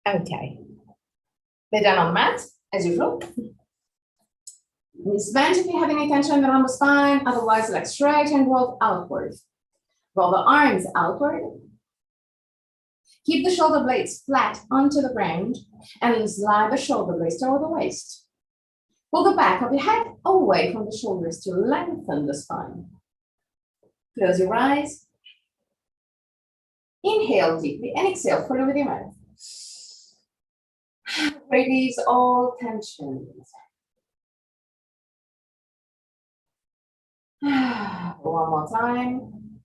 Okay. Lay down on the mat, as usual. Knees bent if you have any tension in the lumbar spine, otherwise legs straight and roll outward. Roll the arms outward. Keep the shoulder blades flat onto the ground and slide the shoulder blades toward the waist. Pull the back of your head away from the shoulders to lengthen the spine. Close your eyes. Inhale deeply and exhale fully with your mouth. Release all tensions. One more time.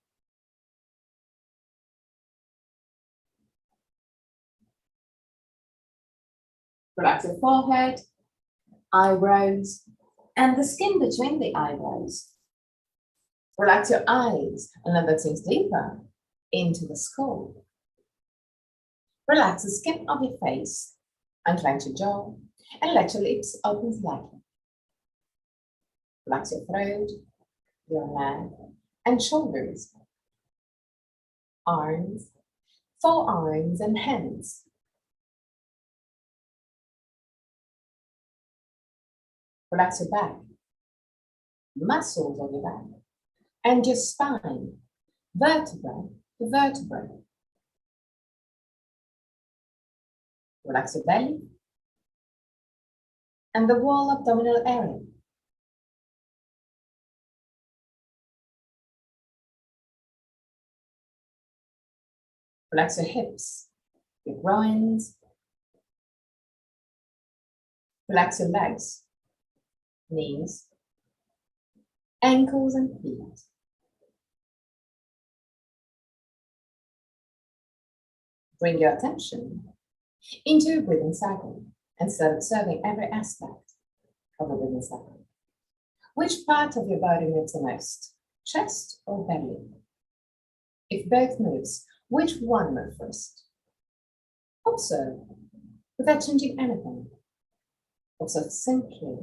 Relax your forehead, eyebrows, and the skin between the eyebrows. Relax your eyes and let that sink deeper into the skull. Relax the skin of your face, unclench your jaw, and let your lips open slightly. Relax your throat, your neck, and shoulders, arms, forearms, and hands. Relax your back, muscles of your back, and your spine, vertebra to vertebra. Relax your belly and the wall abdominal area. Relax your hips, your groins. Relax your legs, knees, ankles, and feet. Bring your attention into your breathing cycle and start observing every aspect of the breathing cycle. Which part of your body moves the most, chest or belly? If both moves, which one moves first? Observe without changing anything. Observe simply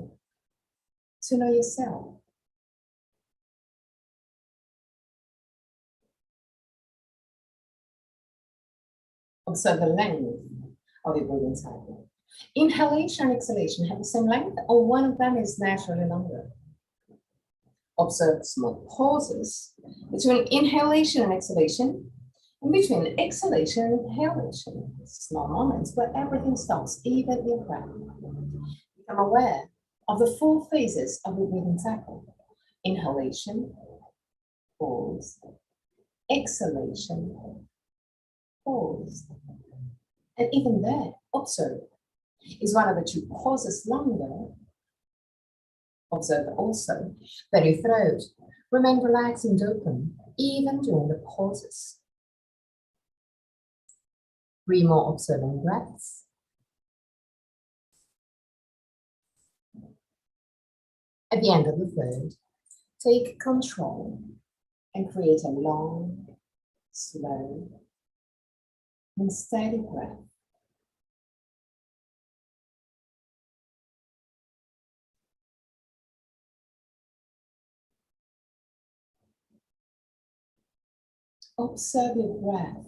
to know yourself. Observe the length of your breathing cycle. Inhalation and exhalation have the same length, or one of them is naturally longer. Observe small pauses between inhalation and exhalation, and between exhalation and inhalation. Small moments where everything stops, even your breath. Become aware of the 4 phases of your breathing cycle. Inhalation, pause, exhalation, pause. And even there, observe. Is one of the 2 pauses longer? Observe also that your throat remains relaxed and open, even during the pauses. 3 more observing breaths. At the end of the 3rd, take control and create a long, slow, and steady breath. Observe your breath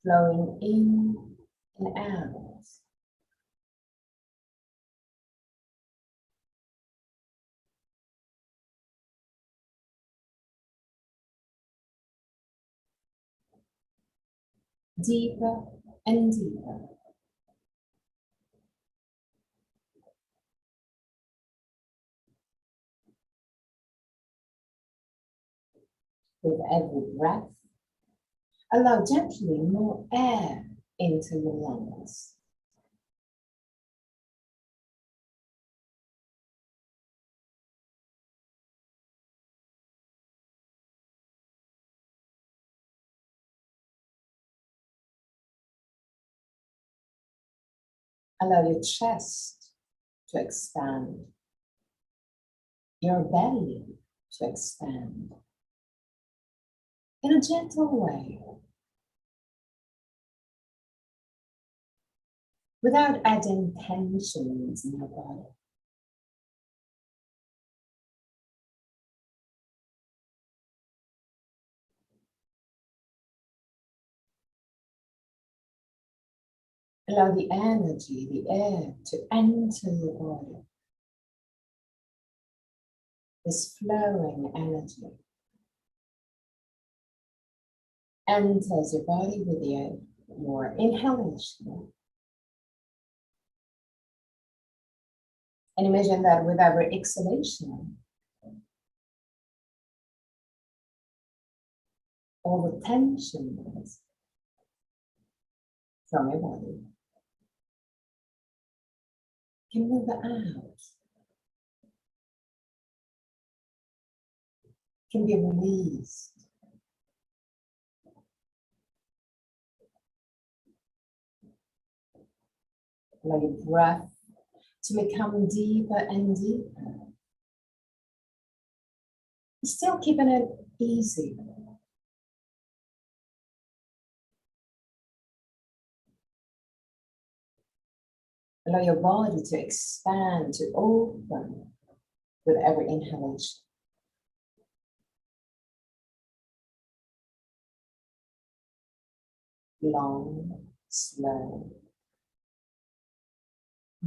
flowing in and out. Deeper and deeper. With every breath, allow gently more air into your lungs. Allow your chest to expand, your belly to expand in a gentle way, without adding tensions in your body. Allow the energy, the air, to enter your body. This flowing energy enters your body with your inhalation. And imagine that with every exhalation, all the tensions from your body can move out, can be released. Allow your breath to become deeper and deeper. Still keeping it easy. Allow your body to expand, to open with every inhalation. Long, slow,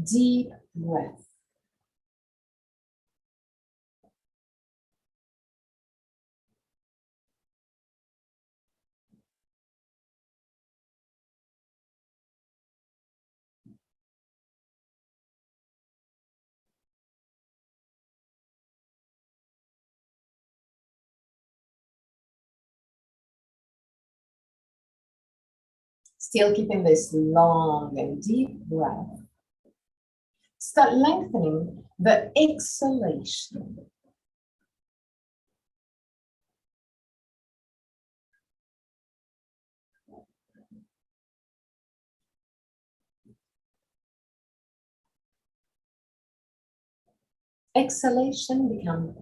deep breath. Still keeping this long and deep breath. Start lengthening the exhalation. Exhalation becomes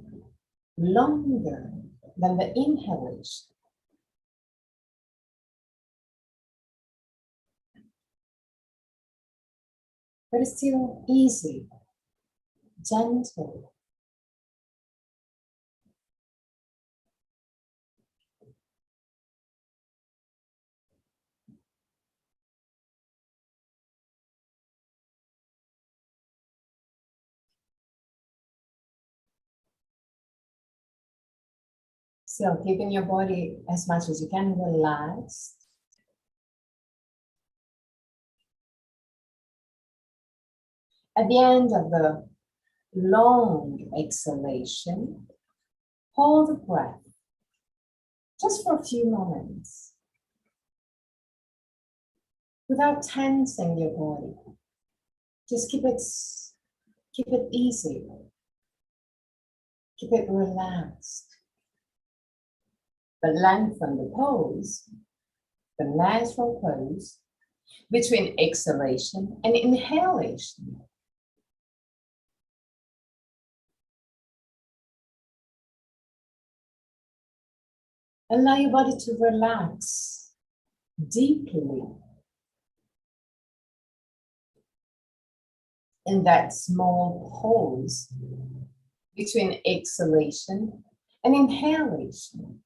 longer than the inhalation. But it's still easy, gentle. Still keeping your body as much as you can relaxed. At the end of the long exhalation, hold the breath just for a few moments without tensing your body. Just keep it easy. Keep it relaxed. But lengthen the pose, the natural pose, between exhalation and inhalation. Allow your body to relax deeply in that small pause between exhalation and inhalation.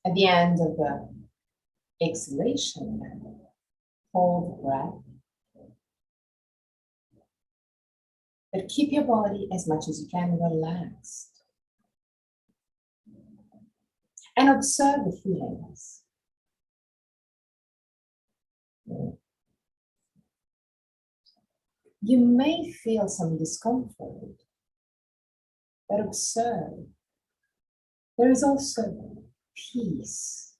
At the end of the exhalation, hold the breath. But keep your body as much as you can relaxed. And observe the feelings. You may feel some discomfort, but observe. There is also peace.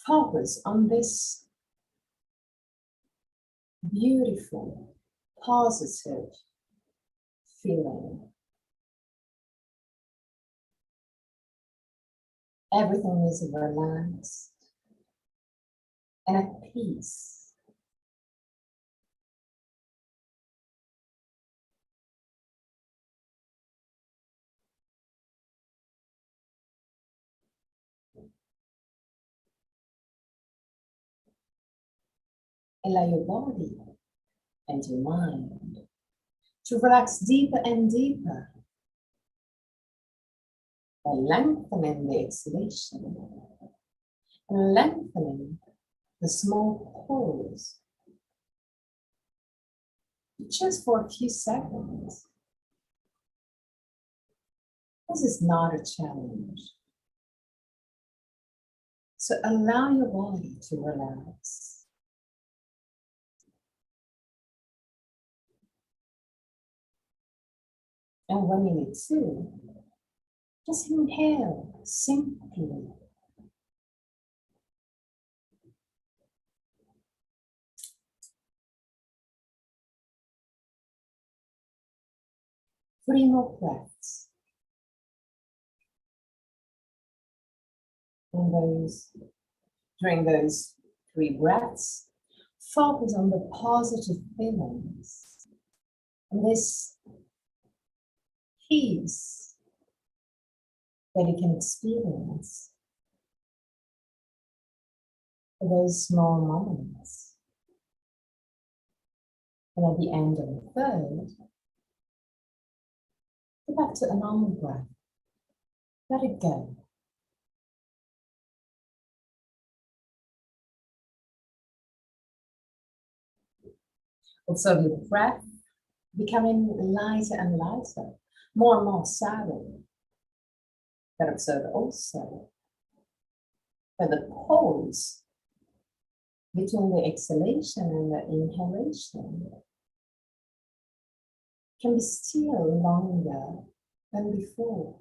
Focus on this beautiful, positive feeling. Everything is relaxed and at peace. Allow your body and your mind to relax deeper and deeper, by lengthening the exhalation and lengthening the small pause just for a few seconds. This is not a challenge. So allow your body to relax. And when you need to, just inhale simply. Three more breaths. And during those 3 breaths, focus on the positive feelings and this peace that you can experience for those small moments. And at the end of the 3rd, go back to a normal breath. Let it go. Observe your breath becoming lighter and lighter, more and more silent. But observe also that the pause between the exhalation and the inhalation can be still longer than before.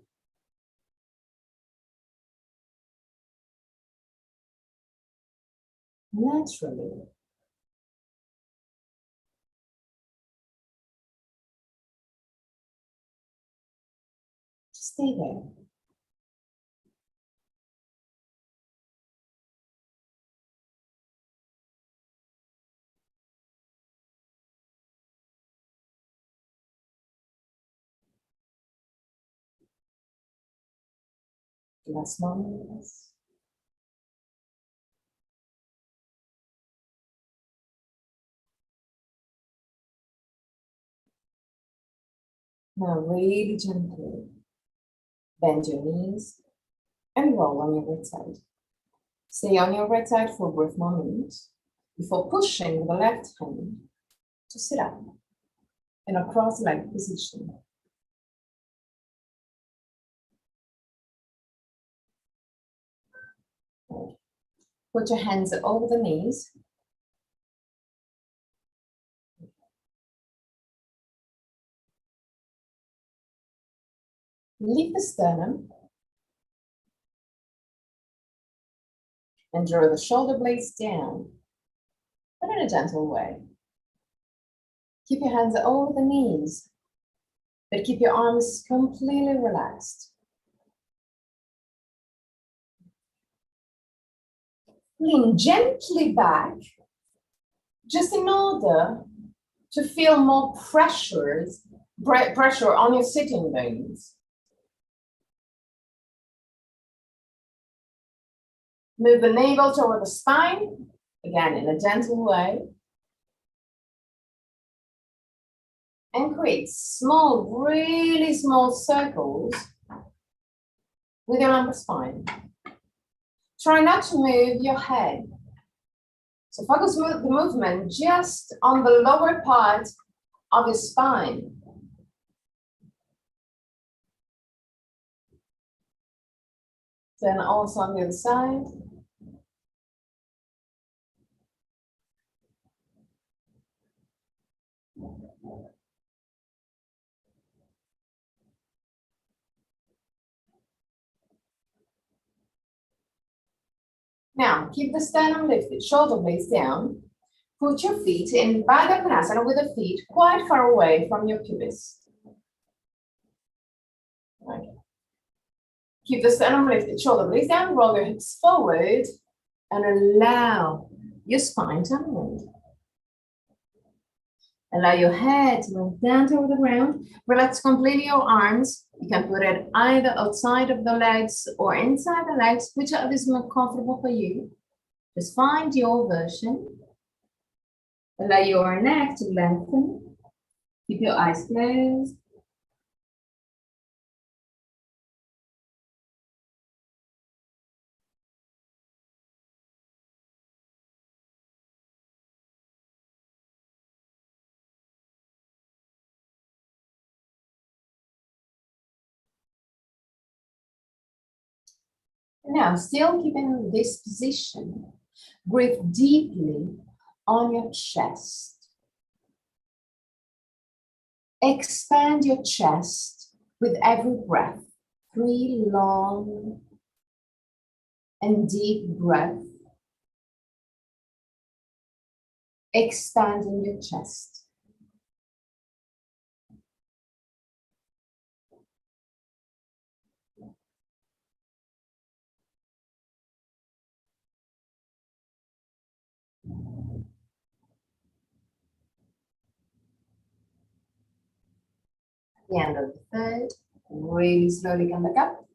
Naturally. Just stay there. Last moments. Now really gently bend your knees and roll on your right side. Stay on your right side for a brief moment before pushing with the left hand to sit up in a cross-legged position. Put your hands over the knees. Lift the sternum and draw the shoulder blades down, but in a gentle way. Keep your hands over the knees, but keep your arms completely relaxed. Lean gently back, just in order to feel more pressure on your sitting bones. Move the navel toward the spine, again in a gentle way. And create small, really small circles with your lumbar spine. Try not to move your head. So focus the movement just on the lower part of your spine. Then also on the other side. Now, keep the sternum lifted, shoulder blades down. Put your feet in Baddha Konasana with the feet quite far away from your pubis. Okay. Keep the sternum lifted, shoulder blades down, roll your hips forward, and allow your spine to unfold. Allow your head to move down toward the ground. Relax completely your arms. You can put it either outside of the legs or inside the legs, whichever is more comfortable for you. Just find your version. Allow your neck to lengthen. Keep your eyes closed. Now, still keeping this position, breathe deeply on your chest. Expand your chest with every breath. 3 long and deep breaths. Expanding your chest. The end of the third, really slowly come back up.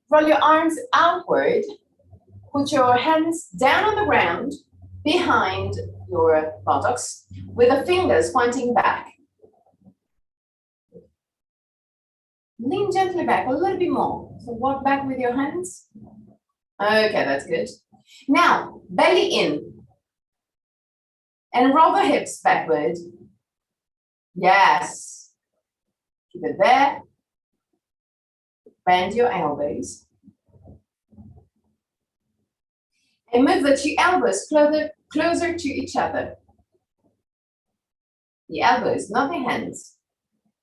Roll your arms outward. Put your hands down on the ground behind your buttocks with the fingers pointing back. Lean gently back a little bit more. So walk back with your hands. Okay, that's good. Now, belly in. And roll the hips backward. Yes. Keep it there. Bend your elbows. And move the 2 elbows closer to each other. The elbows, not the hands.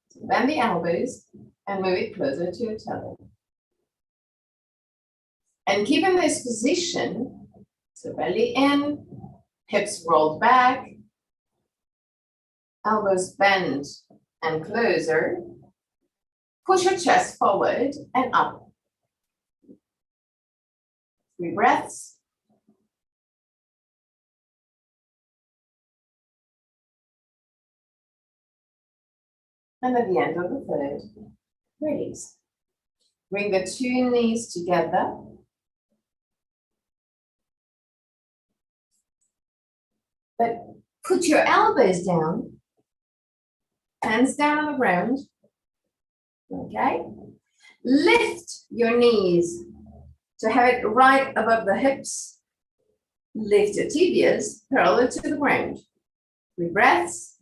So bend the elbows and move it closer to each other. And keep in this position, so belly in, hips rolled back, elbows bent and closer. Push your chest forward and up. 3 breaths. And at the end of the third, release. Bring the 2 knees together. But put your elbows down, hands down on the ground. Okay? Lift your knees to have it right above the hips. Lift your tibias parallel to the ground. 3 breaths.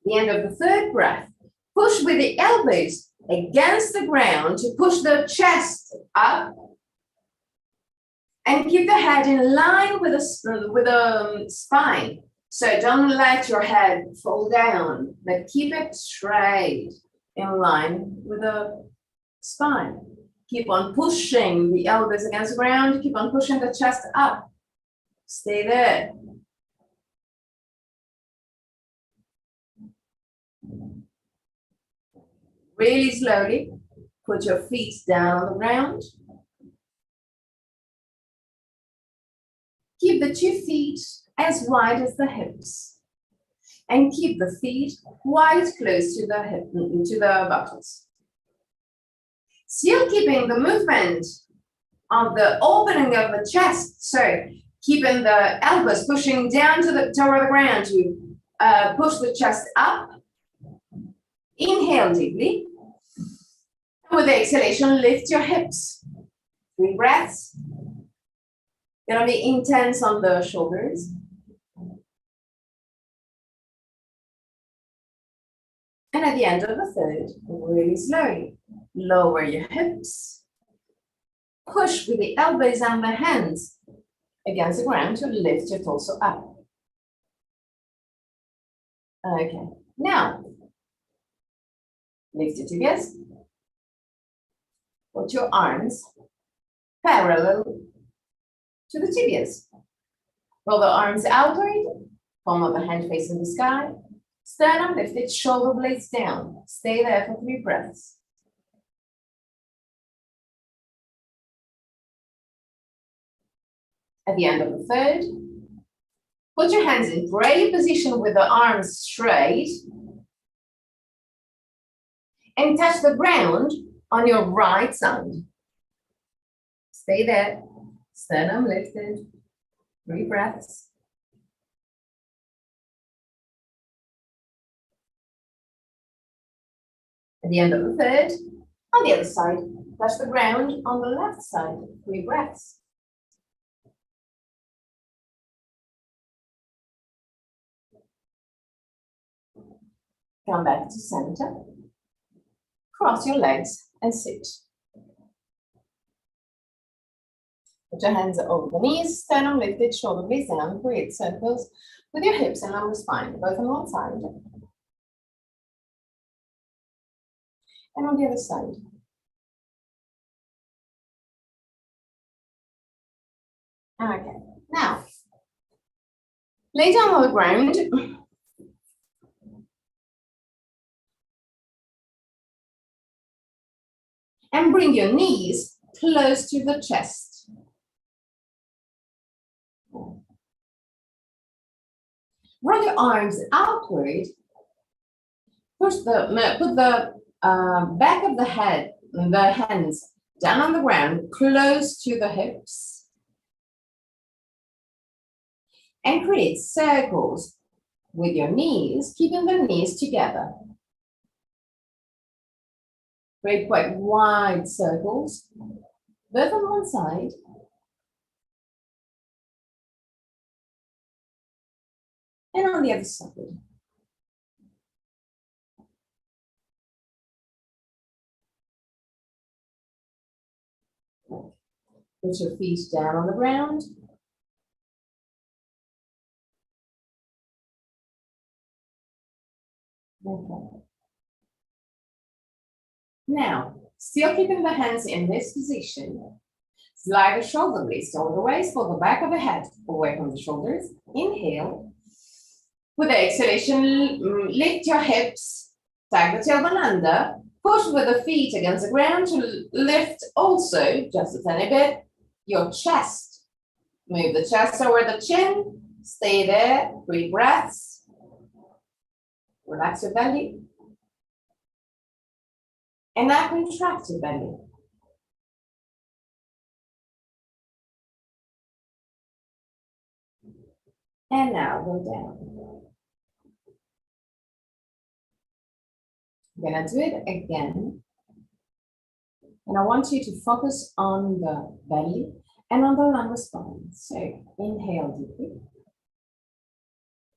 The end of the third breath. Push with the elbows against the ground to push the chest up. And keep the head in line with the spine. So don't let your head fall down, but keep it straight in line with the spine. Keep on pushing the elbows against the ground. Keep on pushing the chest up. Stay there. Really slowly, put your feet down on the ground. Keep the 2 feet as wide as the hips. And keep the feet quite close to the buttocks. Still keeping the movement of the opening of the chest. So keeping the elbows pushing down toward the ground to push the chest up. Inhale deeply. With the exhalation, lift your hips. 3 breaths. Gonna be intense on the shoulders. And at the end of the third, really slowly, lower your hips. Push with the elbows and the hands against the ground to lift your torso up. Okay, now, lift your tibias. Put your arms parallel to the tibias. Roll the arms outward, palm of the hand facing the sky. Sternum lifted, shoulder blades down. Stay there for 3 breaths. At the end of the third, put your hands in prayer position with the arms straight and touch the ground On your right side, stay there, sternum lifted, 3 breaths. At the end of the third, on the other side, touch the ground on the left side, 3 breaths. Come back to center. Cross your legs and sit. Put your hands over the knees, sternum lifted, shoulder blades down, create circles with your hips and lumbar spine, both on one side and on the other side. Okay, now lay down on the ground. And bring your knees close to the chest. Roll your arms outward. Put the back of the head, the hands down on the ground, close to the hips. And create circles with your knees, keeping the knees together. Create quite wide circles, both on one side and on the other side. Put your feet down on the ground. Okay. Now, still keeping the hands in this position, slide the shoulder blades over the waist, pull the back of the head away from the shoulders. Inhale. With the exhalation, lift your hips, tag the tailbone under, push with the feet against the ground to lift also, just a tiny bit, your chest. Move the chest over the chin, stay there, 3 breaths. Relax your belly. And now contract your belly. And now go down. I'm gonna do it again. And I want you to focus on the belly and on the lumbar spine. So inhale deeply.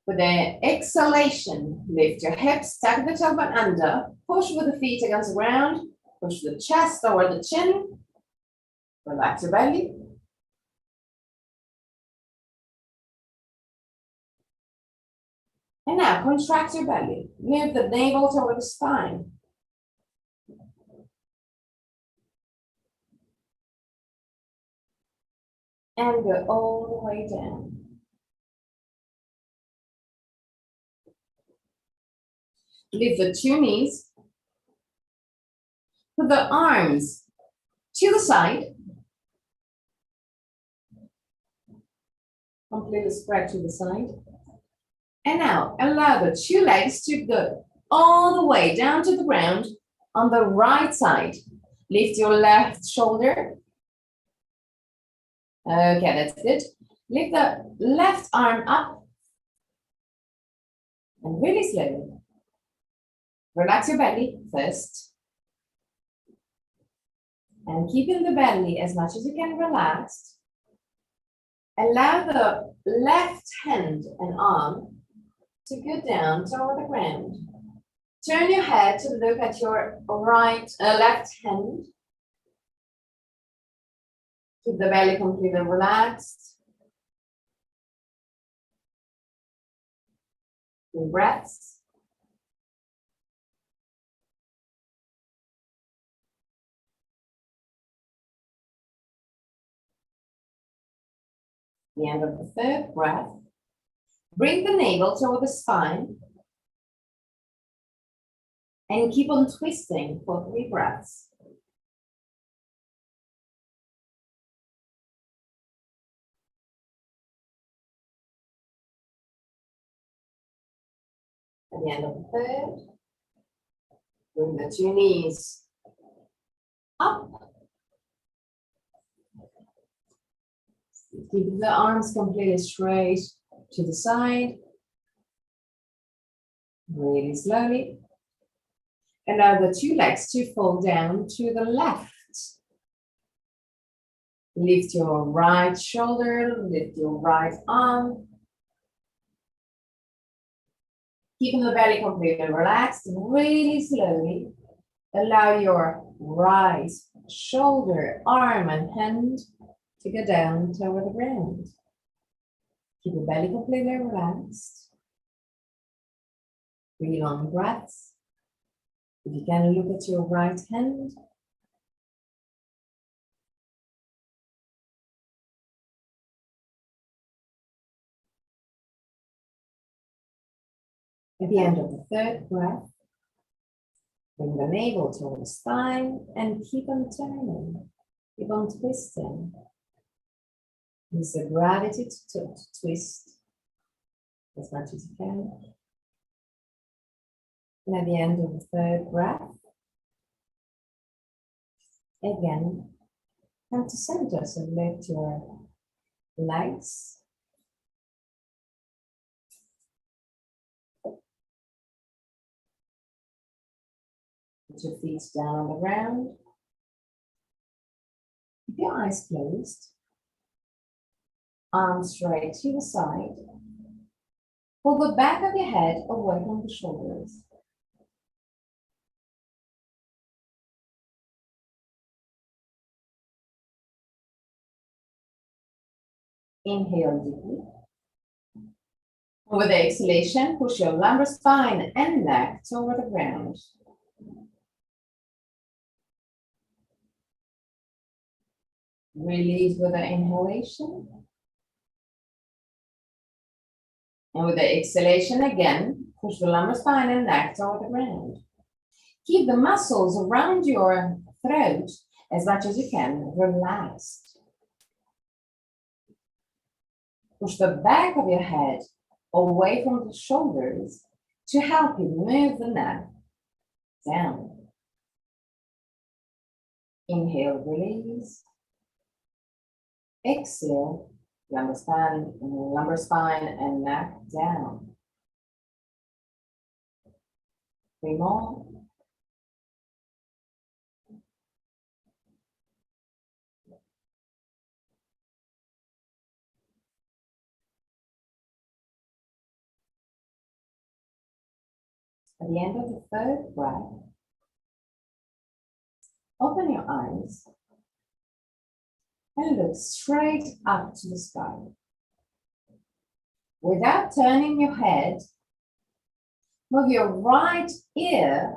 With the exhalation, lift your hips, tuck the tailbone under, push with the feet against the ground, push the chest over the chin, relax your belly. And now contract your belly, move the navel toward the spine. And go all the way down. Lift the 2 knees. Put the arms to the side. Completely spread to the side. And now allow the 2 legs to go all the way down to the ground on the right side. Lift your left shoulder. Okay, that's good. Lift the left arm up. And really slowly. Relax your belly first. And keeping the belly as much as you can relaxed. Allow the left hand and arm to go down toward the ground. Turn your head to look at your left hand. Keep the belly completely relaxed. 3 breaths. The end of the 3rd breath. Bring the navel toward the spine. And keep on twisting for 3 breaths. At the end of the 3rd, bring the 2 knees up. Keep the arms completely straight to the side. Really slowly. Allow the two legs to fall down to the left. Lift your right shoulder, lift your right arm. Keeping the belly completely relaxed, really slowly. Allow your right shoulder, arm, and hand to go down toward the ground. Keep the belly completely relaxed. Really long breaths. If you can, look at your right hand. At the end of the third breath, bring the navel toward the spine and keep on turning, keep on twisting. Use the gravity to twist as much as you can. And at the end of the third breath, again, come to center, so lift your legs. Put your feet down on the ground. Keep your eyes closed. Arms straight to the side. Pull the back of your head away from the shoulders. Inhale deeply. With the exhalation, push your lumbar spine and neck toward the ground. Release with the inhalation. And with the exhalation again, push the lumbar spine and neck toward the ground. Keep the muscles around your throat as much as you can relaxed. Push the back of your head away from the shoulders to help you move the neck down. Inhale, release. Exhale, lumbar spine and neck down. 3 more. At the end of the third breath, open your eyes and look straight up to the sky. Without turning your head, move your right ear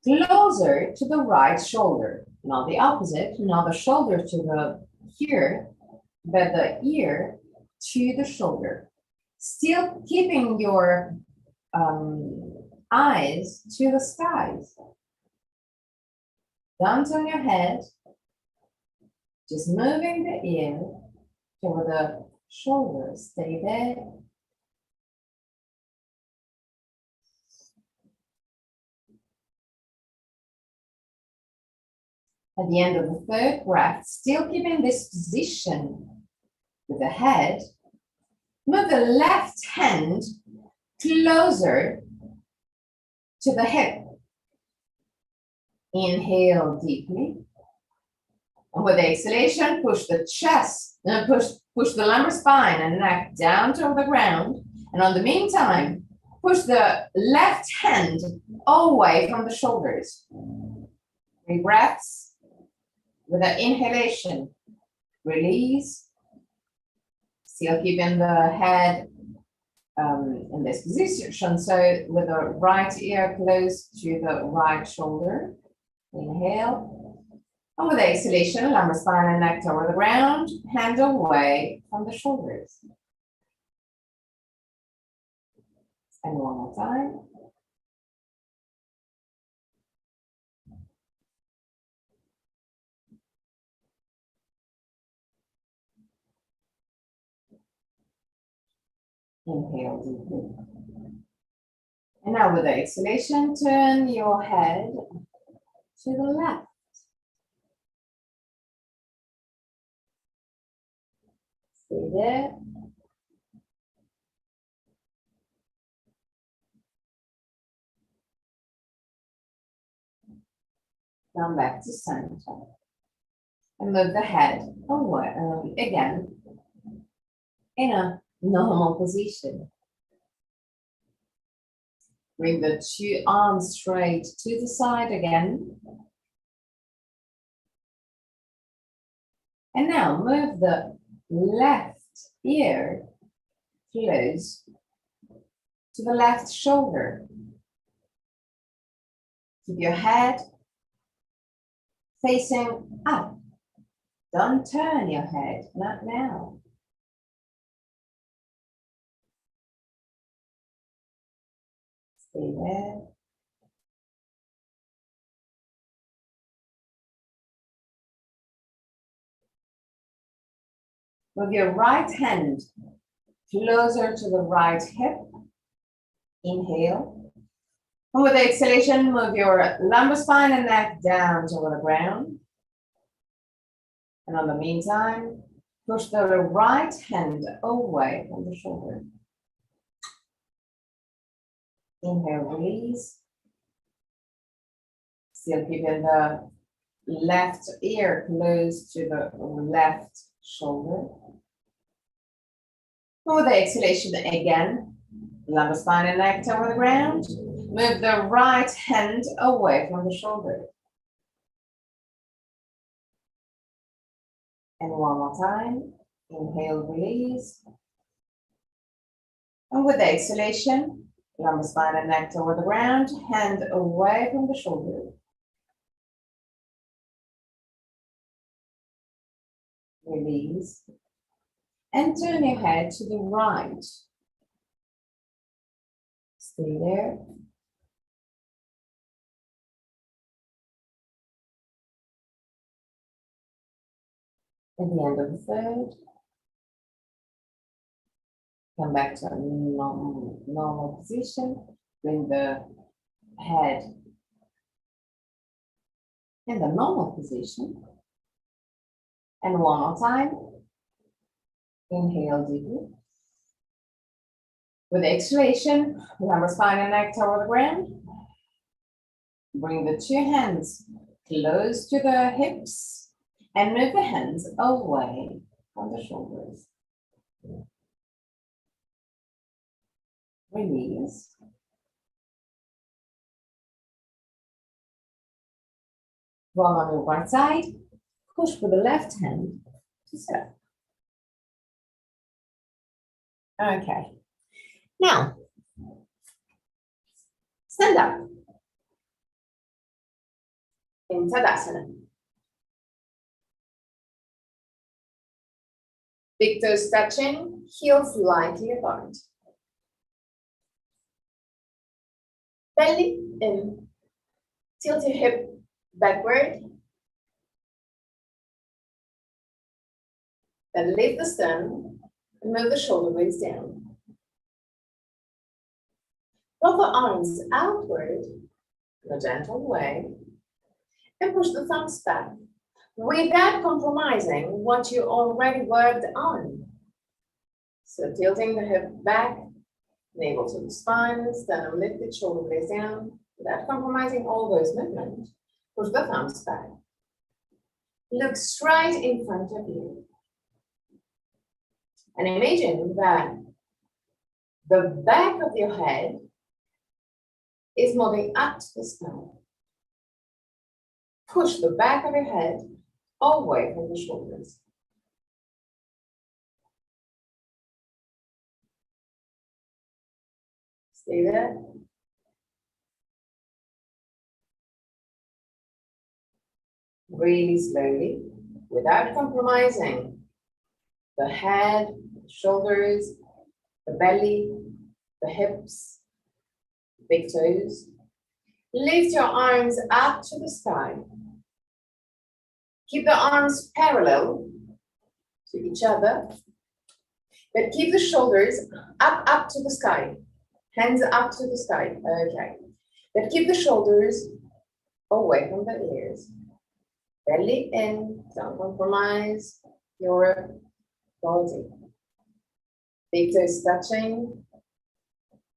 closer to the right shoulder. Not the opposite, not the shoulder to the here, but the ear to the shoulder. Still keeping your eyes to the skies. Don't turn your head, just moving the ear toward the shoulder. Stay there. At the end of the third breath, still keeping this position with the head, move the left hand closer to the hip. Inhale deeply. And with the exhalation, push the chest, push the lumbar spine and neck down to the ground. And on the meantime, push the left hand away from the shoulders. 3 breaths. With the inhalation, release. Still keeping the head in this position. So with the right ear close to the right shoulder. Inhale. And with the exhalation, lumbar spine and neck toward the ground, hand away from the shoulders. And one more time. Inhale deeply. And now with the exhalation, turn your head to the left. Stay there. Come back to center. And move the head away again in a normal position. Bring the two arms straight to the side again. And now move the left ear close to the left shoulder. Keep your head facing up. Don't turn your head, not now. Stay there. Move your right hand closer to the right hip. Inhale. And with the exhalation, move your lumbar spine and neck down toward the ground. And in the meantime, push the right hand away from the shoulder. Inhale, release. Still keeping the left ear close to the left shoulder. For the exhalation again, lumbar spine and neck toward the ground. Move the right hand away from the shoulder. And one more time. Inhale, release. And with the exhalation, lumbar spine and neck toward the ground, hand away from the shoulder. Release. And turn your head to the right. Stay there. At the end of the third, come back to a normal position. Bring the head in the normal position. And one more time. Inhale deeply. With the exhalation, lumbar spine and neck toward the ground. Bring the two hands close to the hips and move the hands away from the shoulders. Release. Roll on your right side. Push with the left hand to step. Okay. Now, stand up in Tadasana. Big toes touching, heels slightly apart. Belly in. Tilt your hip backward. Then lift the sternum and move the shoulder blades down. Roll the arms outward in a gentle way and push the thumbs back without compromising what you already worked on. So tilting the hip back, navel to the spine, sternum lifted, shoulder blades down, without compromising all those movements. Push the thumbs back. Look straight in front of you. And imagine that the back of your head is moving up to the sky. Push the back of your head away from the shoulders. Stay there. Really slowly, without compromising the head, shoulders, the belly, the hips, big toes. Lift your arms up to the sky. Keep the arms parallel to each other, but keep the shoulders up to the sky. Hands up to the sky, okay. But keep the shoulders away from the ears. Belly in, don't compromise your body. Big toes touching.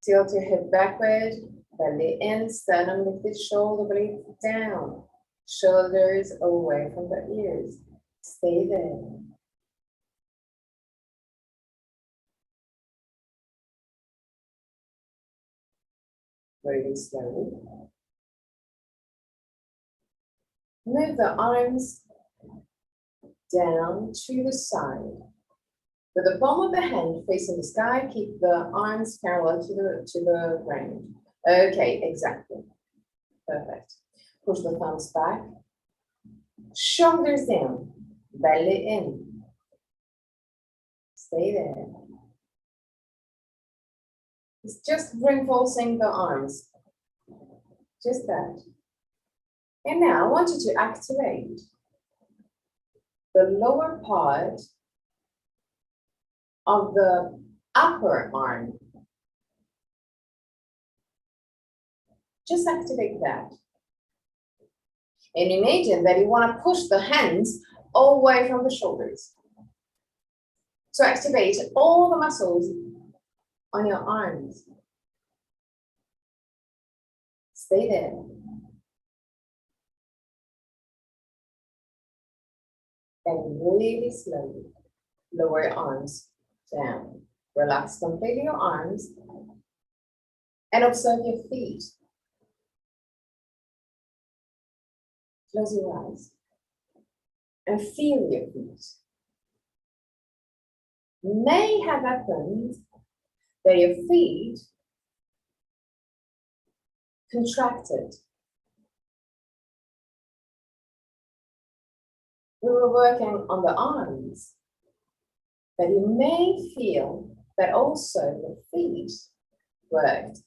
Tilt your hip backward, belly in, sternum lifted, shoulder blades down. Shoulders away from the ears. Stay there. Breathing slowly. Move the arms down to the side. With the palm of the hand facing the sky, keep the arms parallel to the ground. Okay, exactly. Perfect. Push the thumbs back. Shoulders down, belly in. Stay there. It's just reinforcing the arms. Just that. And now I want you to activate the lower part of the upper arm. Just activate that. And imagine that you want to push the hands away from the shoulders. So activate all the muscles on your arms. Stay there. And really slowly lower your arms down. Relax completely your arms and observe your feet. Close your eyes and feel your feet. May have happened that your feet contracted. We were working on the arms, but you may feel that also the feet worked.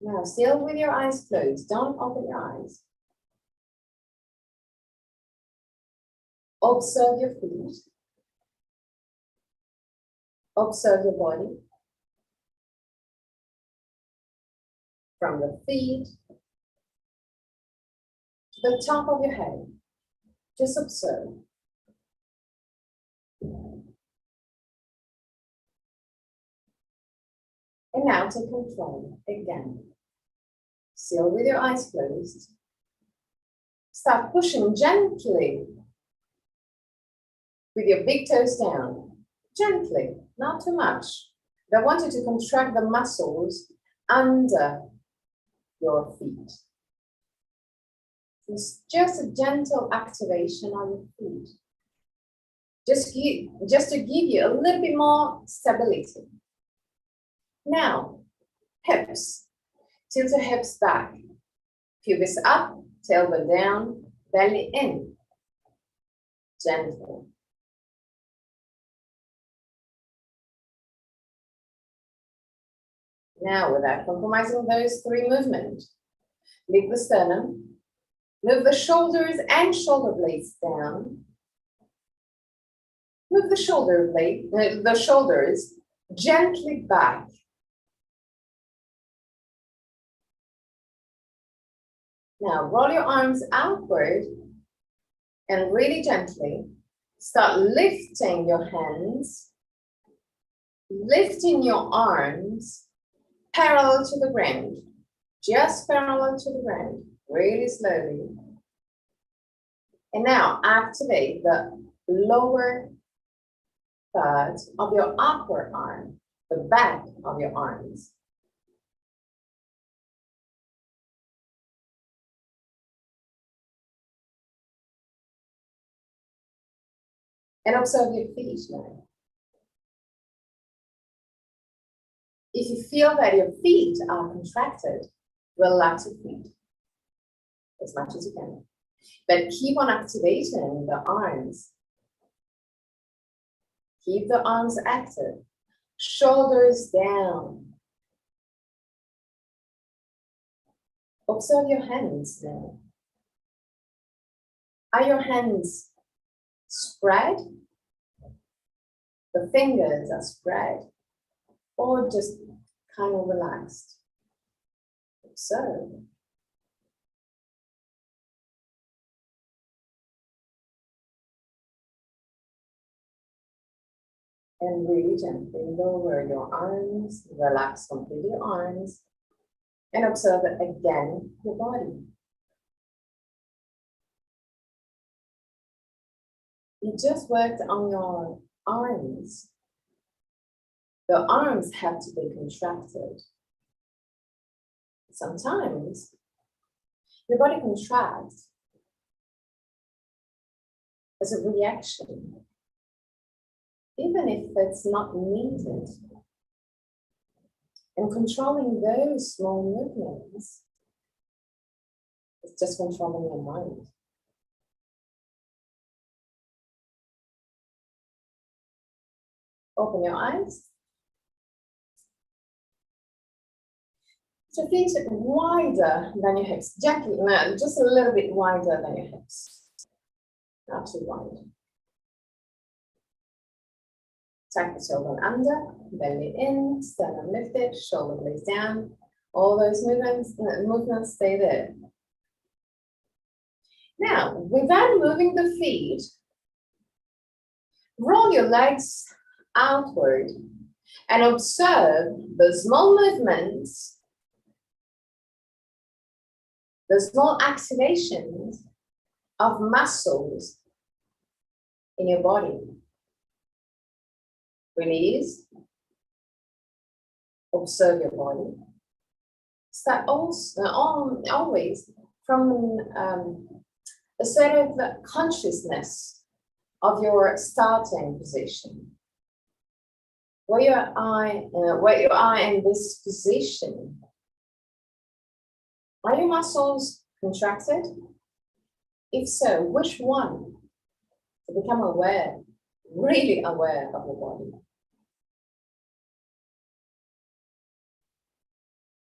Now, still with your eyes closed, don't open your eyes. Observe your feet. Observe your body. From the feet to the top of your head. Just observe. And now take control again. Still with your eyes closed. Start pushing gently with your big toes down. Gently, not too much. But I want you to contract the muscles under your feet. It's just a gentle activation on your feet. Just to give you a little bit more stability. Now, hips. Tilt the hips back. Pelvis up, tailbone down, belly in. Gentle. Now, without compromising those three movements, lift the sternum, move the shoulders and shoulder blades down. Move the shoulders gently back. Now, roll your arms outward and really gently start lifting your hands, lifting your arms parallel to the ground, just parallel to the ground, really slowly. And now activate the lower part of your upper arm, the back of your arms. And observe your feet now. If you feel that your feet are contracted, relax your feet as much as you can. But keep on activating the arms. Keep the arms active. Shoulders down. Observe your hands now. Are your hands spread? The fingers are spread or just kind of relaxed? Observe. And really gently lower your arms, relax completely your arms, and observe again your body. You just worked on your arms. The arms have to be contracted. Sometimes your body contracts as a reaction, even if it's not needed. And controlling those small movements is just controlling your mind. Open your eyes. So feet wider than your hips. Gently, just a little bit wider than your hips. Not too wide. Tuck the shoulder under, belly in, sternum lifted, shoulder blades down. All those movements stay there. Now, without moving the feet, roll your legs outward and observe the small movements, the small activations of muscles in your body. Release. Observe your body. Start also, always from a sort of consciousness of your starting position. Where you are in this position. Are your muscles contracted? If so, which one? To become aware, really aware of your body.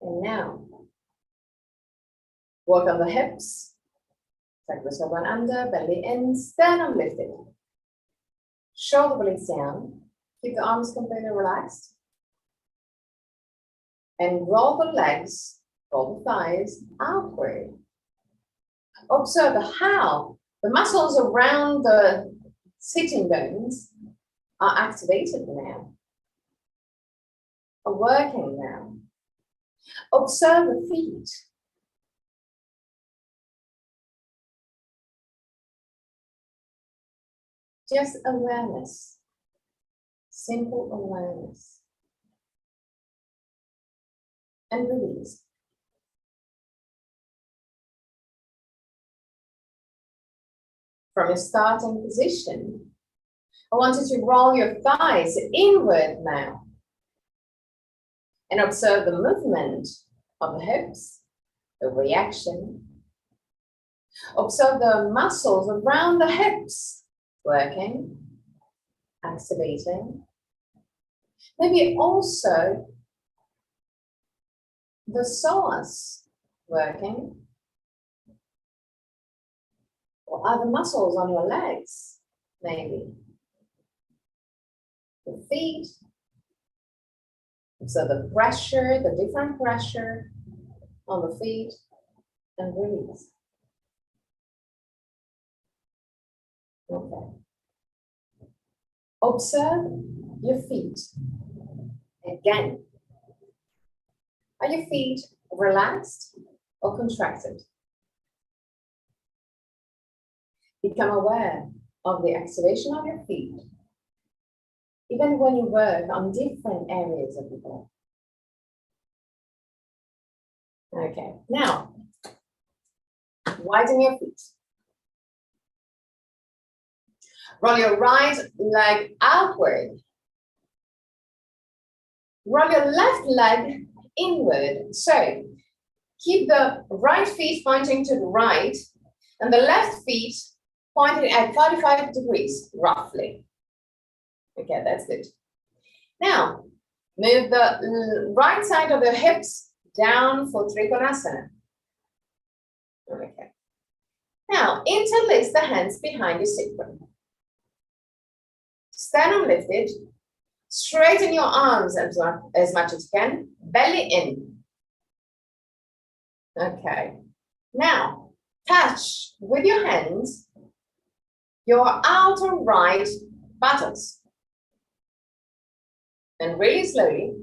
And now, work on the hips. Tuck the shoulder under, belly in, sternum lifted. Shoulder blades down. Keep the arms completely relaxed. And roll the legs, roll the thighs outward. Observe how the muscles around the sitting bones are activated now, are working now. Observe the feet. Just awareness, simple awareness. And release. From your starting position, I want you to roll your thighs inward now. And observe the movement of the hips, the reaction. Observe the muscles around the hips working, activating. Maybe also the psoas working. Or other muscles on your legs, maybe. The feet. So the pressure, the different pressure on the feet, and release. Okay. Observe your feet. Again. Are your feet relaxed or contracted? Become aware of the activation of your feet, even when you work on different areas of the body. Okay, now, widen your feet. Roll your right leg outward. Roll your left leg inward. So, keep the right feet pointing to the right and the left feet pointing at 45 degrees, roughly. Okay, that's good. Now, move the right side of the hips down for Trikonasana. Okay. Now, interlace the hands behind your sacrum. Sternum lifted. Straighten your arms as much as you can. Belly in. Okay. Now, touch with your hands your outer right buttocks. And really slowly,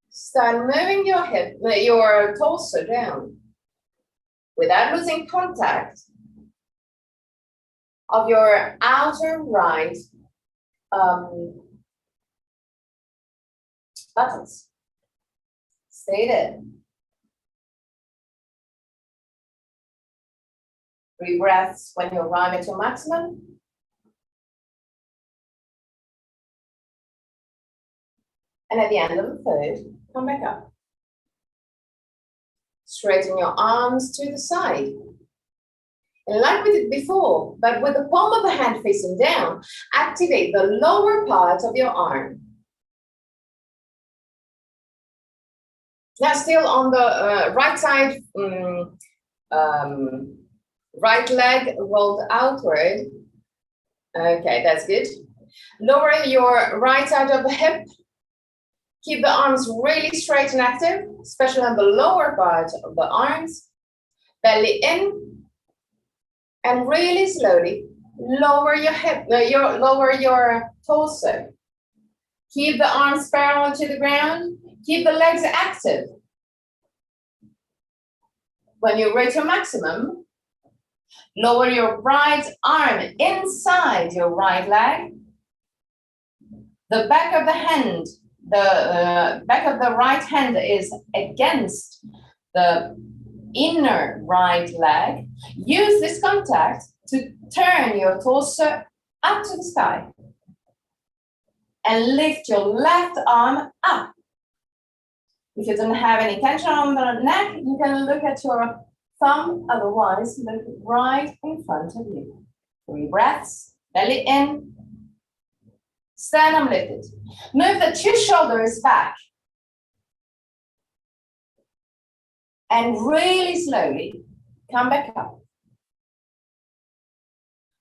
start moving your torso down without losing contact of your outer right buttocks. Stay there. 3 breaths when you arrive at your maximum. And at the end of the third, come back up. Straighten your arms to the side. And like we did before, but with the palm of the hand facing down, activate the lower part of your arm. Now still on the right side, right leg rolled outward. Okay, that's good. Lower your right side of the hip. Keep the arms really straight and active, especially on the lower part of the arms. Belly in. And really slowly lower your hip, lower your torso. Keep the arms parallel to the ground. Keep the legs active. When you reach your maximum, lower your right arm inside your right leg. The back of the hand, the back of the right hand is against the inner right leg. Use this contact to turn your torso up to the sky and lift your left arm up. If you don't have any tension on the neck, you can look at your thumb, otherwise look right in front of you. 3 breaths, belly in, sternum lifted. Move the 2 shoulders back. And really slowly, come back up.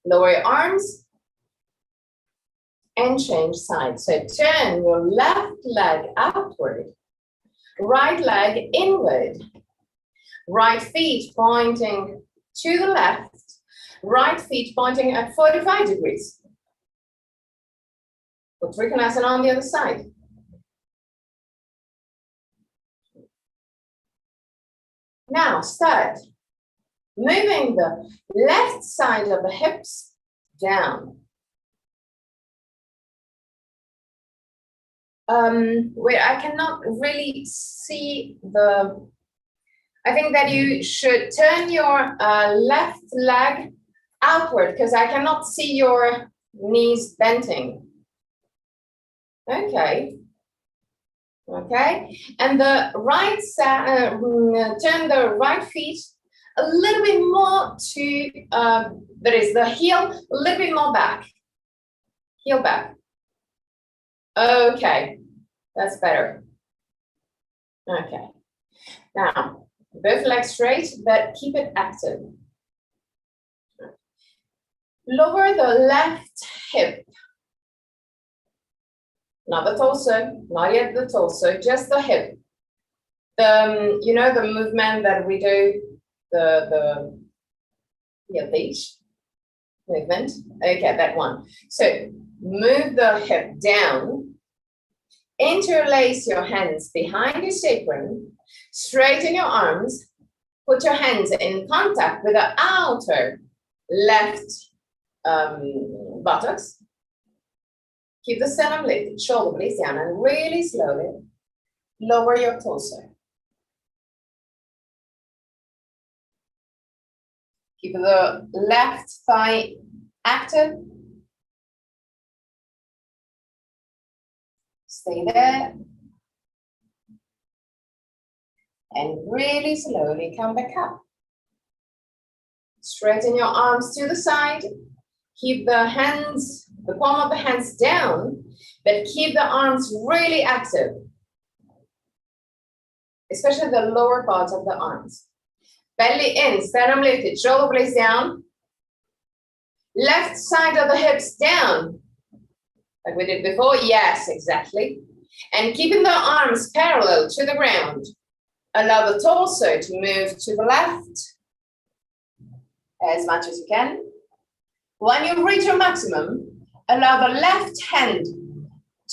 Lower your arms and change sides. So turn your left leg outward, right leg inward, right feet pointing to the left, right feet pointing at 45 degrees. Put Trikonasana on the other side. Now start moving the left side of the hips down. Where I cannot really see the, I think that you should turn your left leg outward because I cannot see your knees bending. Okay. Okay, and the right side, turn the right feet a little bit more to, that is the heel, a little bit more back. Heel back. Okay, that's better. Okay, now both legs straight, but keep it active. Lower the left hip. Not the torso, not yet the torso, just the hip. The, you know, the movement that we do, the beach movement. Okay, that one. So move the hip down, interlace your hands behind your sacrum, straighten your arms, put your hands in contact with the outer left buttocks. Keep the sternum lifted, shoulder blades down, and really slowly lower your torso. Keep the left thigh active. Stay there. And really slowly come back up. Straighten your arms to the side. Keep the hands, the palm of the hands down, but keep the arms really active, especially the lower part of the arms. Belly in, sternum lifted, shoulder blades down. Left side of the hips down, like we did before. Yes, exactly. And keeping the arms parallel to the ground. Allow the torso to move to the left as much as you can. When you reach your maximum, allow the left hand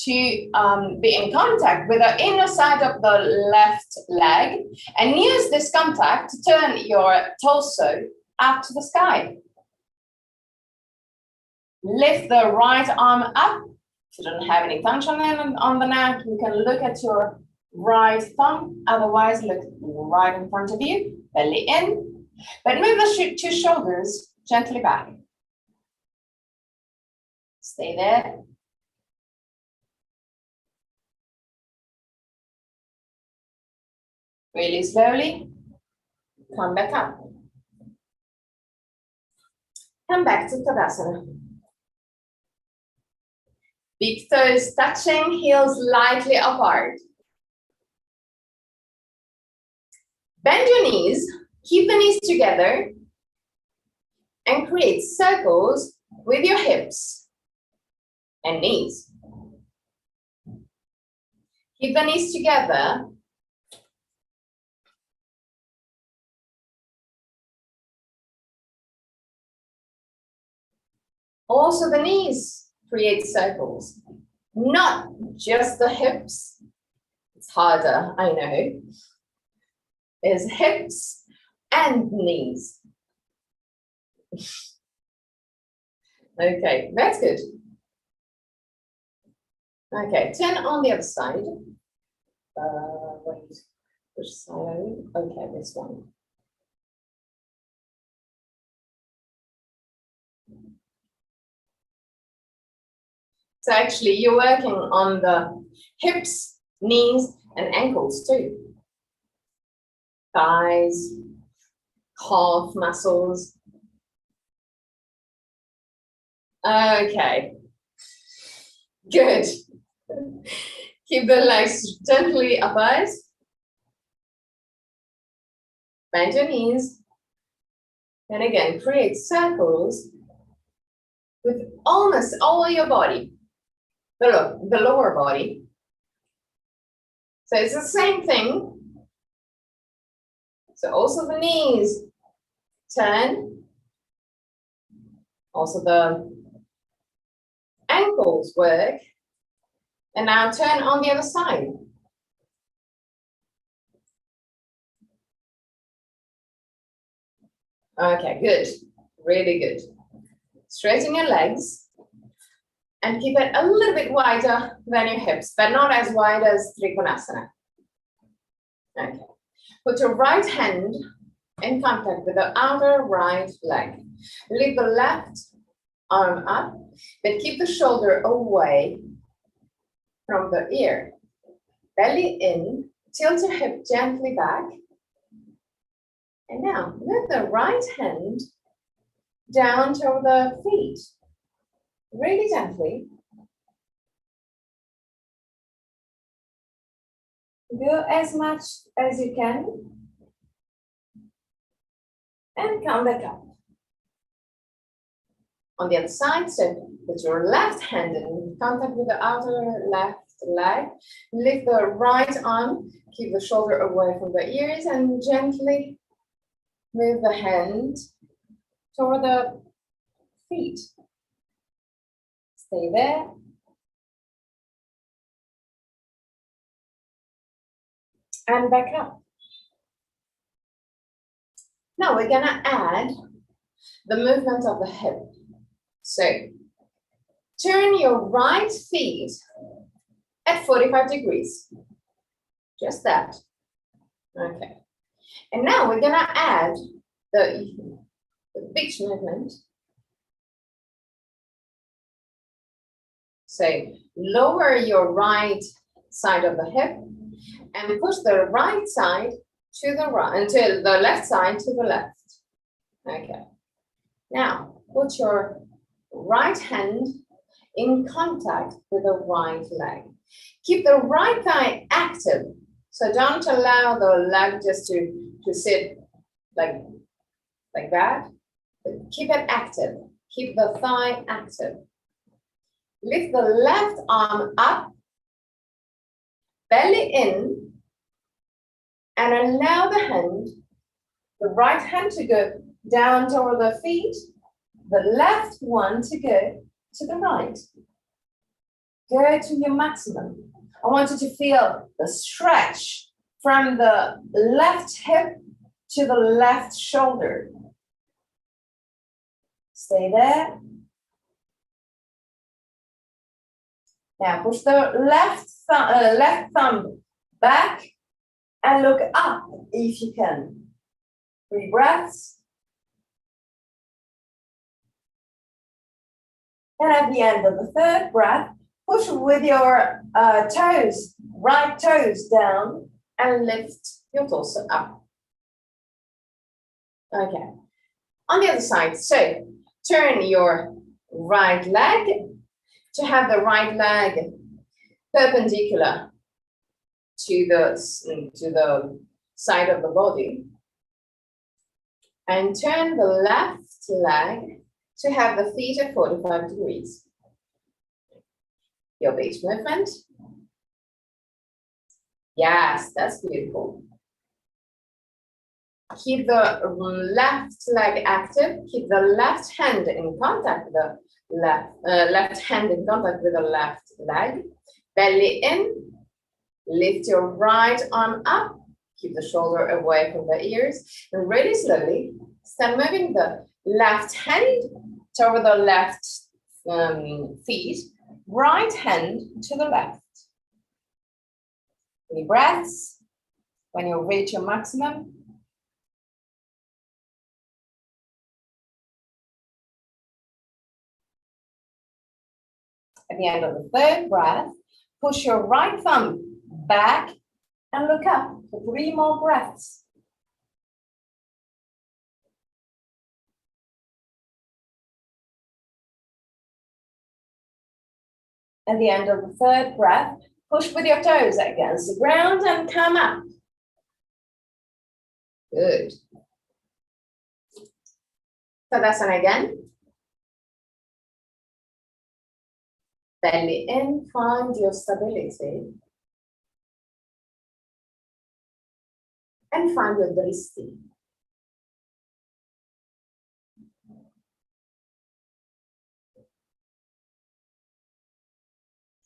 to be in contact with the inner side of the left leg, and use this contact to turn your torso up to the sky. Lift the right arm up. If you don't have any tension on the neck, you can look at your right thumb. Otherwise, look right in front of you, belly in. But move the two shoulders gently back. Stay there. Really slowly. Come back up. Come back to Tadasana. Big toes touching, heels lightly apart. Bend your knees, keep the knees together, and create circles with your hips and knees. Keep the knees together. Also the knees create circles, not just the hips. It's harder, I know. Is hips and knees. Okay, that's good. Okay, turn on the other side. Wait, which side? Okay, this one. So actually, you're working on the hips, knees, and ankles too. Thighs, calf muscles. Okay, good. Keep the legs gently upright. Bend your knees. And again, create circles with almost all your body, the lower body. So it's the same thing. So also the knees turn. Also the ankles work. And now turn on the other side. Okay, good. Really good. Straighten your legs and keep it a little bit wider than your hips, but not as wide as Trikonasana. Okay. Put your right hand in contact with the outer right leg. Lift the left arm up, but keep the shoulder away from the ear. Belly in, tilt your hip gently back. And now move the right hand down to the feet, really gently. Go as much as you can. And come back up. On the other side, so put your left hand in contact with the outer left leg. Lift the right arm, keep the shoulder away from the ears, and gently move the hand toward the feet. Stay there. And back up. Now we're gonna add the movement of the hip. So turn your right feet at 45 degrees. Just that. Okay. And now we're gonna add the beach movement. So lower your right side of the hip and push the right side to the right, until the left side to the left. Okay. Now put your right hand in contact with the right leg. Keep the right thigh active. So don't allow the leg just to sit like that. But keep it active. Keep the thigh active. Lift the left arm up, belly in, and allow the right hand to go down toward the feet, the left one to go to the right. Go to your maximum. I want you to feel the stretch from the left hip to the left shoulder. Stay there. Now push the left thumb back and look up if you can. 3 breaths. And at the end of the 3rd breath, push with your toes, right toes down and lift your torso up. Okay. On the other side, so turn your right leg to have the right leg perpendicular to the side of the body. And turn the left leg to have the feet at 45 degrees. Your beach movement. Yes, that's beautiful. Keep the left leg active. Keep the left hand in contact with the left hand in contact with the left leg. Belly in. Lift your right arm up. Keep the shoulder away from the ears. And really slowly, start moving the left hand toward the left feet. Right hand to the left. 3 breaths. When you reach your maximum, at the end of the 3rd breath, push your right thumb back and look up for 3 more breaths. At the end of the 3rd breath, push with your toes against the ground and come up. Good. Tadasana again. Belly in, find your stability. And find your dristi.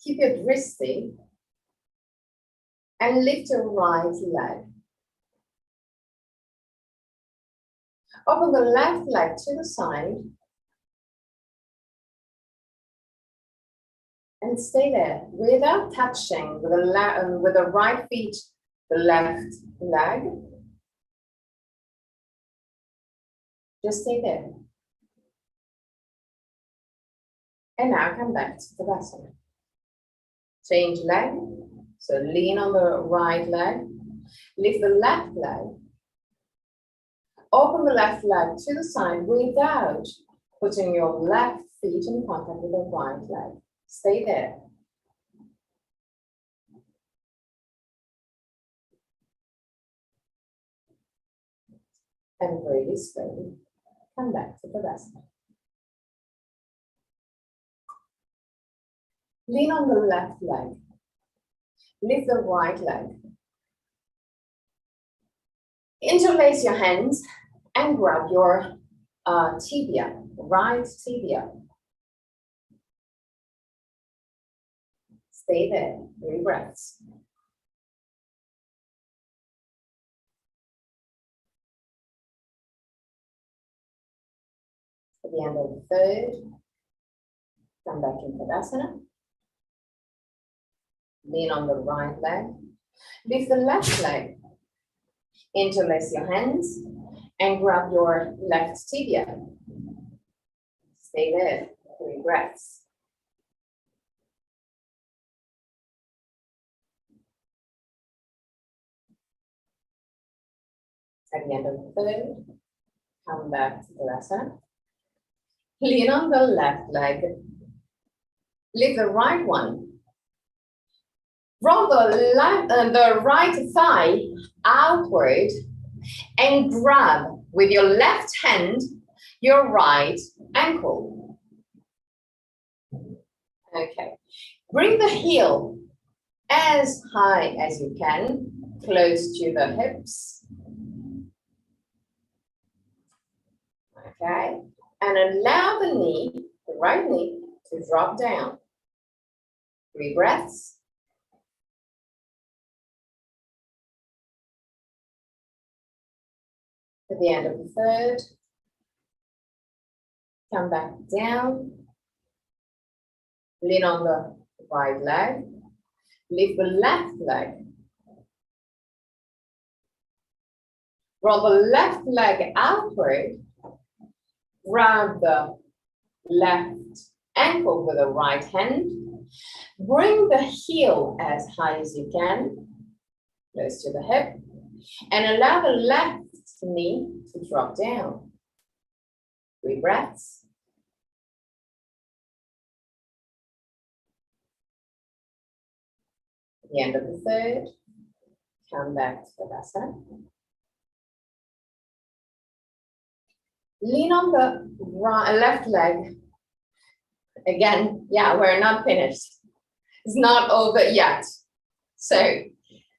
Keep your dristi and lift your right leg. Open the left leg to the side and stay there without touching with the right feet, the left leg. Just stay there. And now come back to Tadasana. Change leg. So lean on the right leg. Lift the left leg. Open the left leg to the side without putting your left feet in contact with the right leg. Stay there. And really slowly come back to Tadasana. Lean on the left leg. Lift the right leg. Interlace your hands and grab your tibia, right tibia. Stay there, 3 breaths. At the end of the 3rd, come back in Tadasana. Lean on the right leg. Lift the left leg. Interlace your hands and grab your left tibia. Stay there, 3 breaths. At the end of the 3rd, come back to Tadasana. Lean on the left leg. Lift the right one. Roll the right thigh outward and grab with your left hand your right ankle. Okay. Bring the heel as high as you can, close to the hips. Okay. And allow the knee, the right knee, to drop down. 3 breaths. At the end of the third, come back down. Lean on the right leg. Lift the left leg. Roll the left leg outward. Grab the left ankle with the right hand. Bring the heel as high as you can, close to the hip, and allow the left knee to drop down. 3 breaths. At the end of the third, come back to Tadasana. Lean on the left leg. Again, yeah, we're not finished. It's not over yet. So,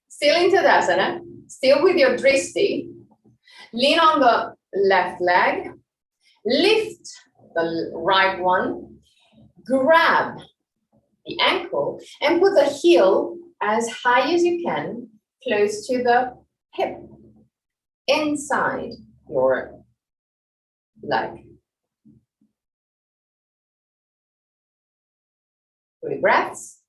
still in Tadasana, still with your drishti. Lean on the left leg. Lift the right one. Grab the ankle and put the heel as high as you can, close to the hip, inside your leg. 3 breaths.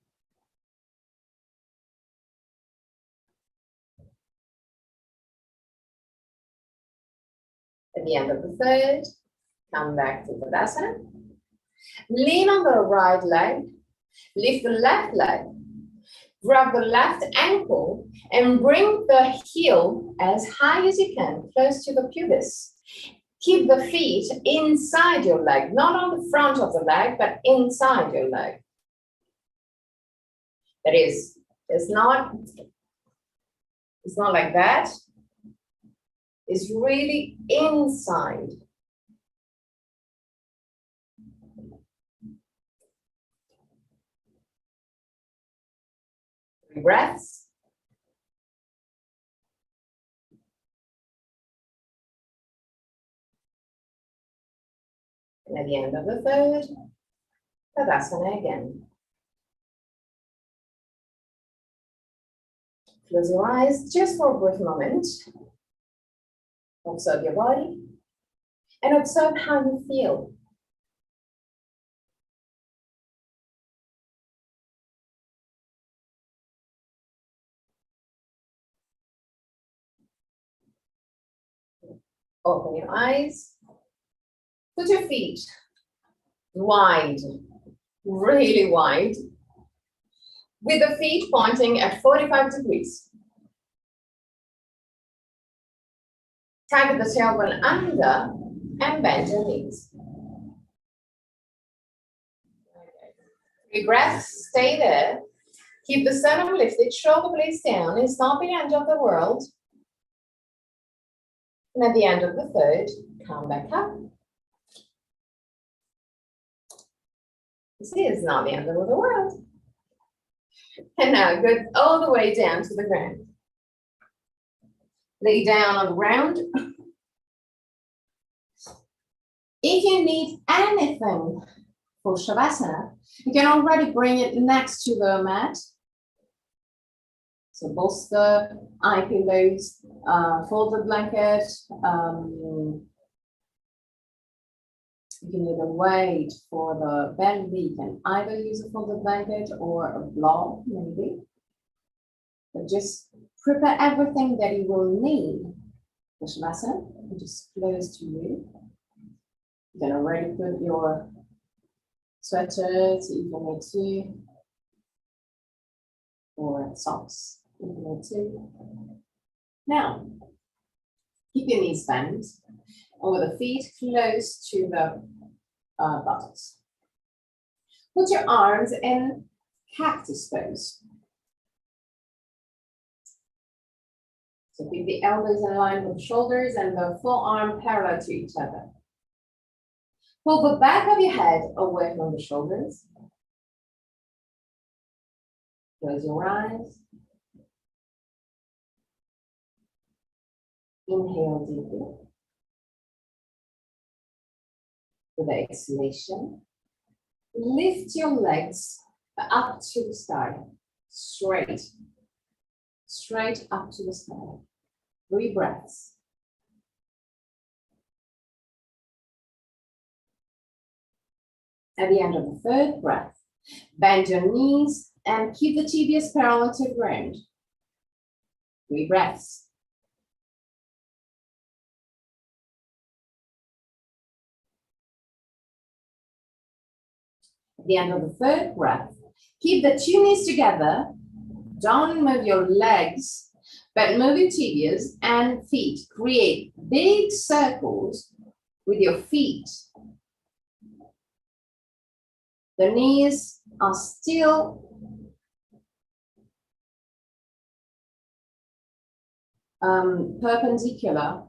At the end of the third, come back to Tadasana. Lean on the right leg. Lift the left leg. Grab the left ankle and bring the heel as high as you can, close to the pubis. Keep the feet inside your leg, not on the front of the leg, but inside your leg. That is, it's not like that. It's really inside. 3 breaths. And at the end of the third, Tadasana again. Close your eyes just for a brief moment. Observe your body and observe how you feel. Open your eyes. Put your feet wide, really wide, with the feet pointing at 45 degrees. Tag the tailbone under and bend your knees. 3 breaths, stay there. Keep the sternum lifted, shoulder blades down. It's not the end of the world. And at the end of the third, come back up. You see, it's not the end of the world. And now go all the way down to the ground. Lay down on the ground. If you need anything for Shavasana, you can already bring it next to the mat. So bolster, eye pillows, folded blanket. You can either wait for the belly. You can either use a folded blanket or a blob, maybe. But just prepare everything that you will need for Shavasana, which is close to you. You can already put your sweaters if you need to, or socks if you need to. Now, keep your knees bent, or the feet close to the buttocks. Put your arms in cactus pose. So keep the elbows in line with the shoulders and the forearm parallel to each other. Pull the back of your head away from the shoulders. Close your eyes. Inhale deeply. With the exhalation, lift your legs up to the sky, straight up to the sky. 3 breaths. At the end of the 3rd breath, bend your knees and keep the tibias parallel to the ground. 3 breaths. At the end of the 3rd breath, keep the 2 knees together. Don't move your legs, but move your tibias and feet. Create big circles with your feet. The knees are still perpendicular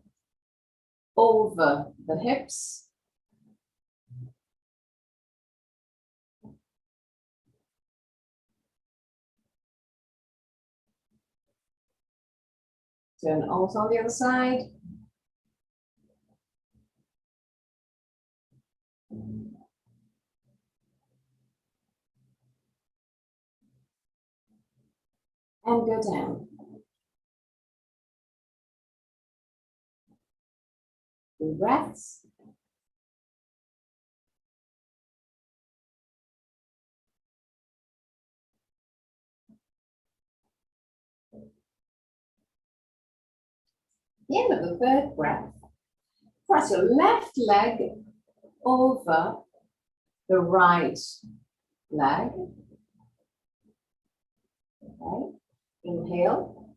over the hips. Turn also on the other side. And go down. 3 breaths. At the end of the 3rd breath, cross your left leg over the right leg. Okay. Inhale.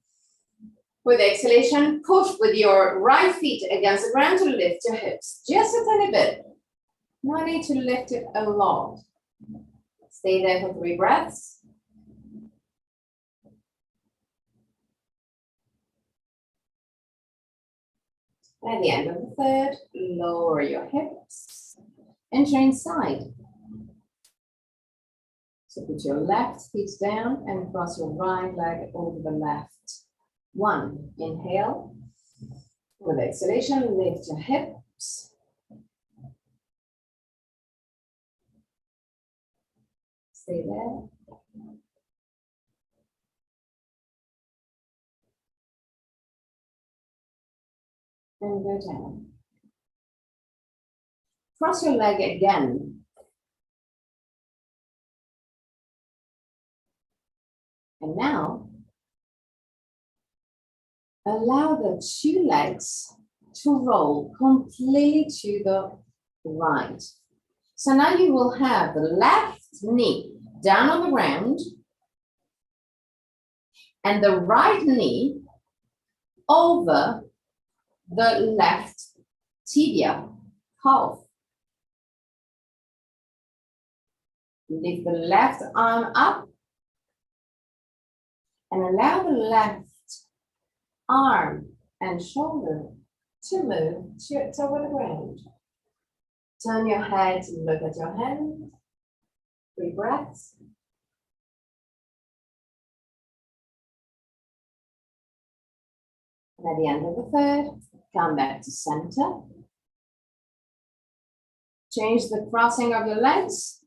With exhalation, push with your right feet against the ground to lift your hips. Just a tiny bit. No need to lift it a lot. Stay there for 3 breaths. At the end of the 3rd, lower your hips. Enter inside. So put your left feet down and cross your right leg over the left. 1, inhale. With exhalation, lift your hips. Stay there. And go down. Cross your leg again. And now, allow the 2 legs to roll completely to the right. So now you will have the left knee down on the ground and the right knee over the left tibia, calf. Lift the left arm up and allow the left arm and shoulder to move toward the ground. Turn your head and look at your hand. 3 breaths. And at the end of the 3rd, come back to center. Change the crossing of your legs.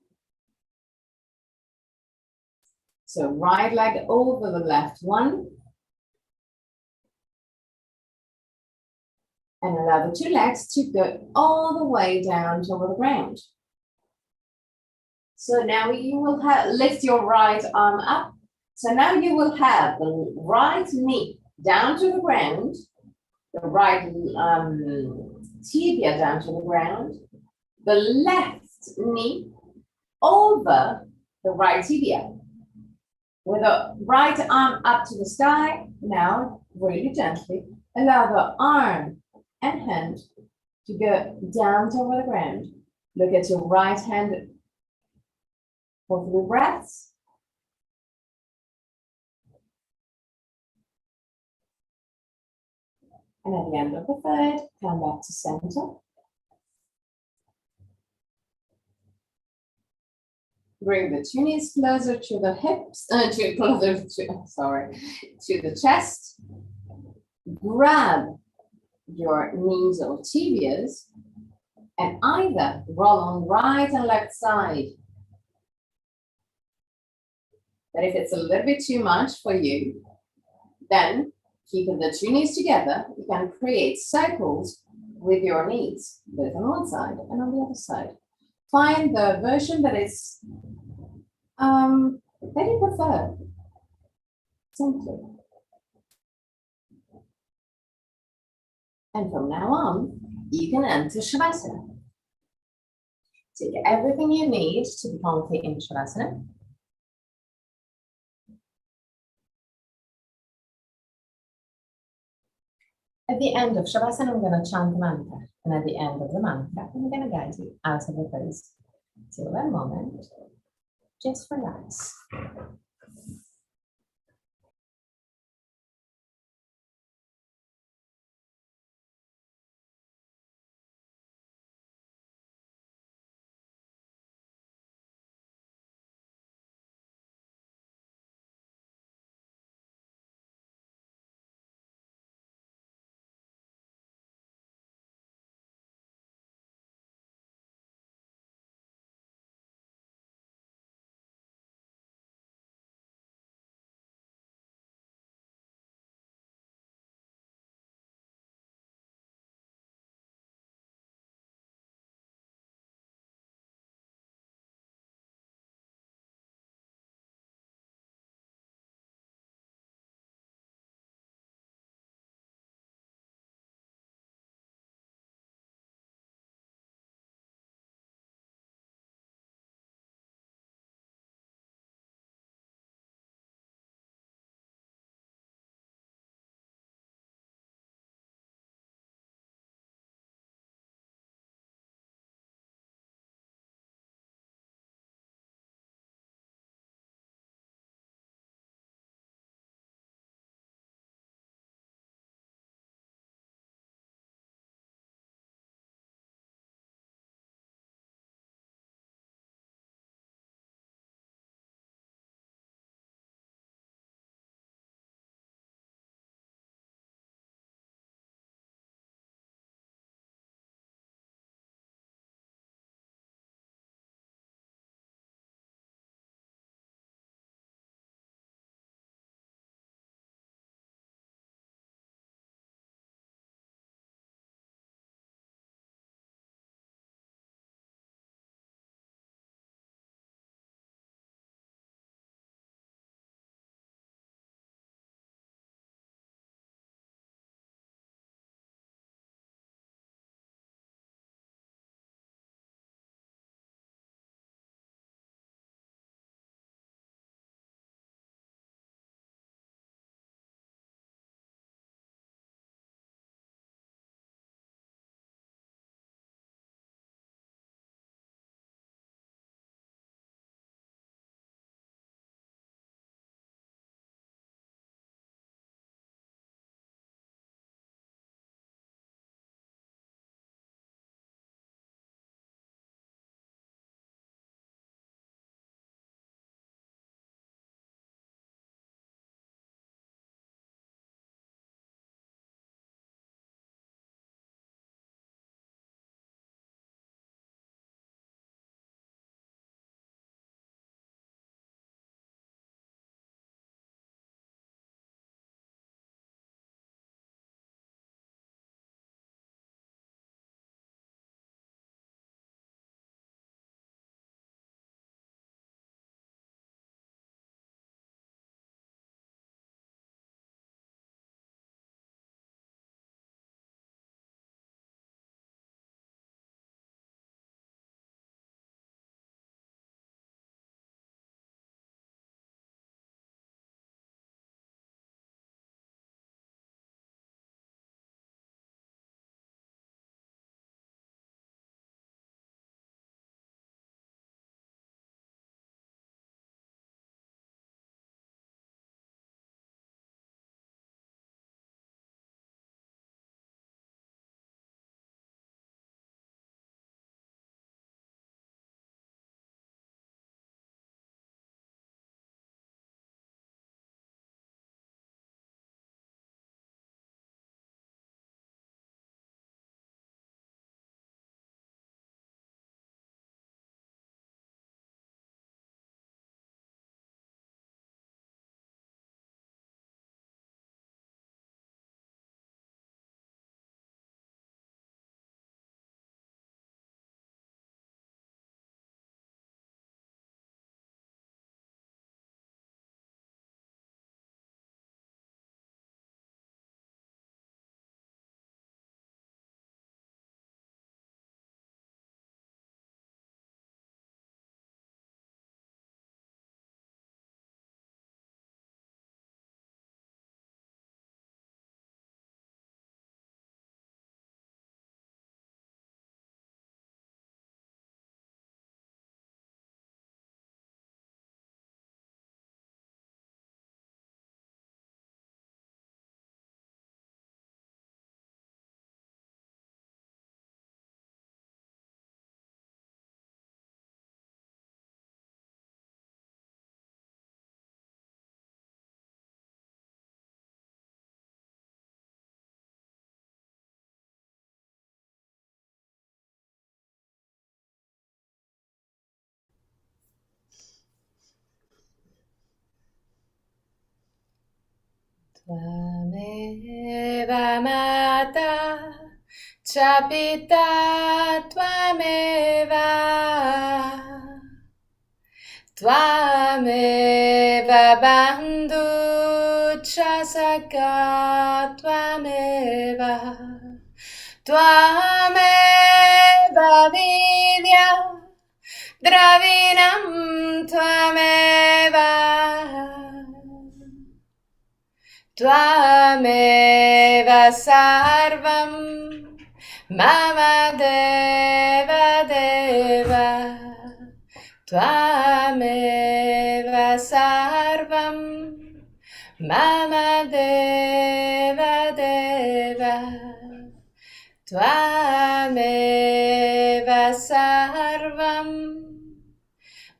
So right leg over the left one. And allow the 2 legs to go all the way down toward the ground. So now you will lift your right arm up. So now you will have the right knee down to the ground, the right tibia down to the ground, the left knee over the right tibia. With the right arm up to the sky, now really gently allow the arm and hand to go down toward the ground. Look at your right hand for 3 breaths. And at the end of the 3rd, come back to center. Bring the 2 knees closer to the hips, to the chest. Grab your knees or tibias and either roll on right and left side. But if it's a little bit too much for you, then keeping the two knees together, you can create circles with your knees, both on one side and on the other side. Find the version that is that you prefer. Simply. And from now on, you can enter Shavasana. Take everything you need to become fit in Shavasana. At the end of Shavasana, I'm going to chant the mantra. And at the end of the mantra, I'm going to guide you out of the pose. So that moment, just relax. Tvameva Mata Cha Pita Tvameva Tvameva Bandhu Cha Saka Tvameva Tvameva Vidya Dravinam Tvameva Tvameva Sarvam Mama Deva Deva Tvameva Sarvam Mama Deva Deva Tvameva Sarvam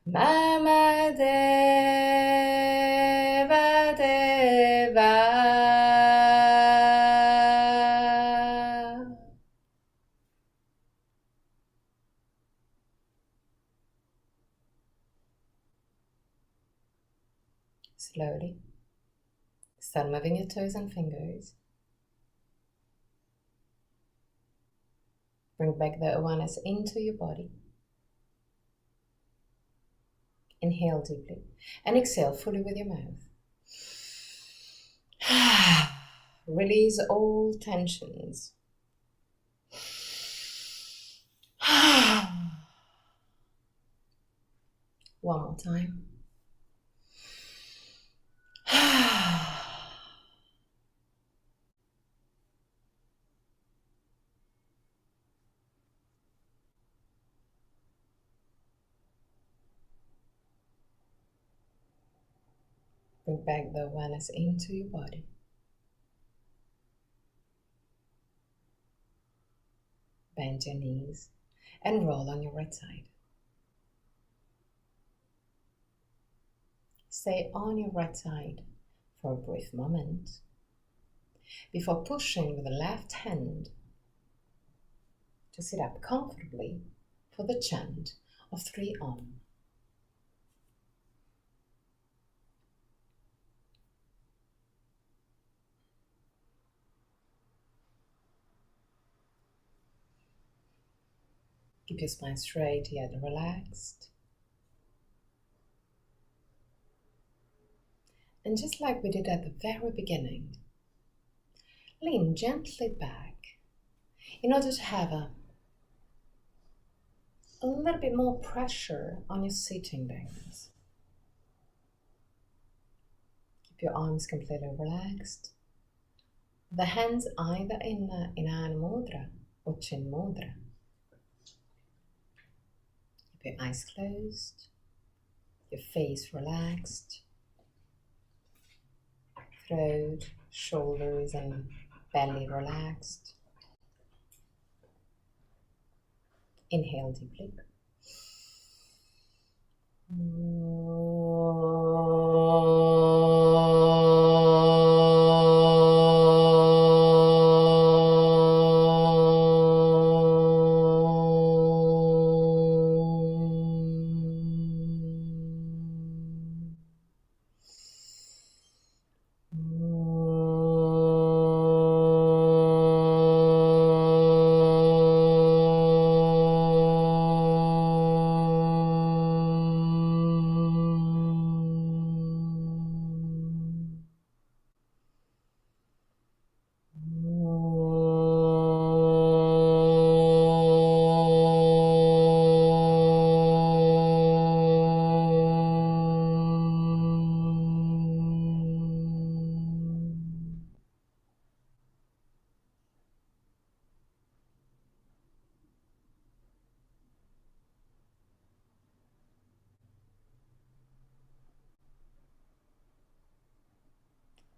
Mama Deva Deva. Slowly start moving your toes and fingers. Bring back the awareness into your body. Inhale deeply and exhale fully with your mouth. Release all tensions. One more time. Bring back the awareness into your body. Bend your knees and roll on your right side. Stay on your right side for a brief moment before pushing with the left hand to sit up comfortably for the chant of 3 Om. Keep your spine straight yet relaxed. And just like we did at the very beginning, lean gently back in order to have a little bit more pressure on your sitting bones. Keep your arms completely relaxed. The hands either in Inana Mudra or Chin Mudra. Keep your eyes closed, your face relaxed, throat, shoulders and belly relaxed. Inhale deeply.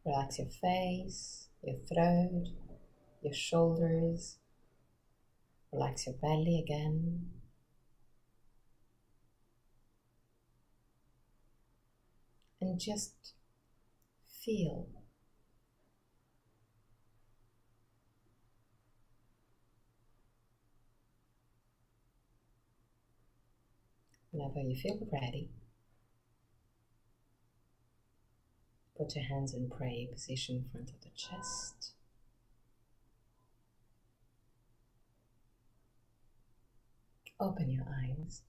Relax your face, your throat, your shoulders. Relax your belly again. And just feel. Whenever you feel ready, Put your hands in prayer position in front of the chest. Open your eyes.